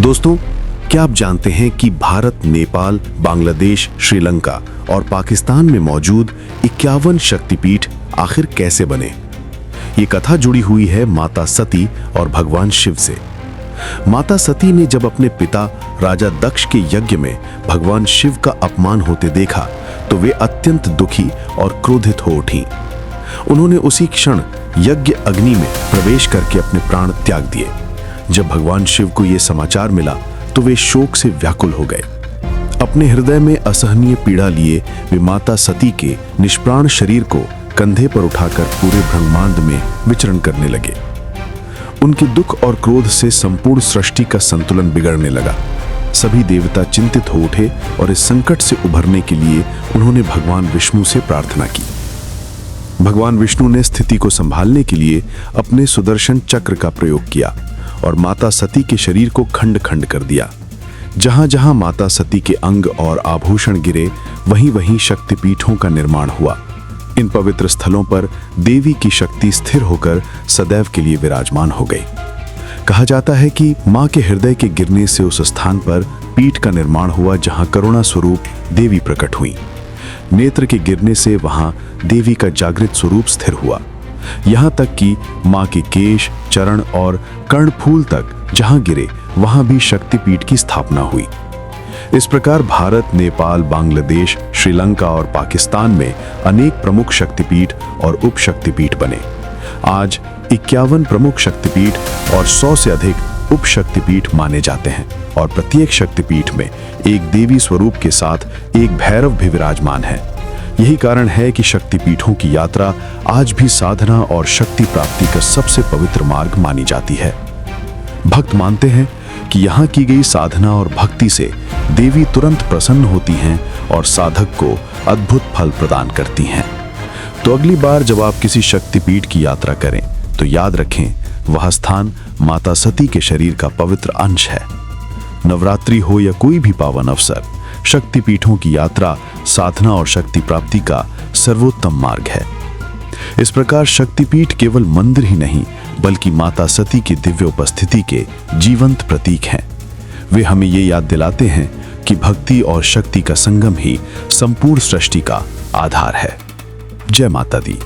दोस्तों, क्या आप जानते हैं कि भारत, नेपाल, बांग्लादेश, श्रीलंका और पाकिस्तान में मौजूद 51 शक्तिपीठ आखिर कैसे बने? ये कथा जुड़ी हुई है माता सती और भगवान शिव से। माता सती ने जब अपने पिता राजा दक्ष के यज्ञ में भगवान शिव का अपमान होते देखा तो वे अत्यंत दुखी और क्रोधित हो उठी। उन्होंने उसी क्षण यज्ञ अग्नि में प्रवेश करके अपने प्राण त्याग दिए। जब भगवान शिव को यह समाचार मिला तो वे शोक से व्याकुल हो गए। अपने हृदय में असहनीय पीड़ा लिए वे माता सती के निष्प्राण शरीर को कंधे पर उठाकर पूरे ब्रह्मांड में विचरण करने लगे। उनके दुख और क्रोध से संपूर्ण सृष्टि का संतुलन बिगड़ने लगा। सभी देवता चिंतित हो उठे और इस संकट से उभरने के लिए उन्होंने भगवान विष्णु से प्रार्थना की। भगवान विष्णु ने स्थिति को संभालने के लिए अपने सुदर्शन चक्र का प्रयोग किया और माता सती के शरीर को खंड खंड कर दिया। जहां जहां माता सती के अंग और आभूषण गिरे, वहीं वहीं शक्तिपीठों का निर्माण हुआ। इन पवित्र स्थलों पर देवी की शक्ति स्थिर होकर सदैव के लिए विराजमान हो गई। कहा जाता है कि मां के हृदय के गिरने से उस स्थान पर पीठ का निर्माण हुआ जहां करुणा स्वरूप देवी प्रकट हुई। नेत्र के गिरने से वहां देवी का जागृत स्वरूप स्थिर हुआ। यहां तक कि मां के केश, चरण और कर्णफूल तक जहां गिरे वहां भी शक्तिपीठ की स्थापना हुई। इस प्रकार भारत, नेपाल, बांग्लादेश, श्रीलंका और पाकिस्तान में अनेक प्रमुख शक्तिपीठ और उप शक्तिपीठ बने। आज 51 प्रमुख शक्तिपीठ और 100 से अधिक उप शक्तिपीठ माने जाते हैं और प्रत्येक शक्तिपीठ में एक देवी स्वरूप के साथ एक भैरव भी विराजमान है। यही कारण है कि शक्तिपीठों की यात्रा आज भी साधना और शक्ति प्राप्ति का सबसे पवित्र मार्ग मानी जाती है। भक्त मानते हैं कि यहाँ की गई साधना और भक्ति से देवी तुरंत प्रसन्न होती हैं और साधक को अद्भुत फल प्रदान करती हैं। तो अगली बार जब आप किसी शक्तिपीठ की यात्रा करें तो याद रखें, वह स्थान माता सती के शरीर का पवित्र अंश है। नवरात्रि हो या कोई भी पावन अवसर, शक्तिपीठों की यात्रा साधना और शक्ति प्राप्ति का सर्वोत्तम मार्ग है। इस प्रकार शक्तिपीठ केवल मंदिर ही नहीं बल्कि माता सती की दिव्य उपस्थिति के जीवंत प्रतीक हैं। वे हमें ये याद दिलाते हैं कि भक्ति और शक्ति का संगम ही संपूर्ण सृष्टि का आधार है। जय माता दी।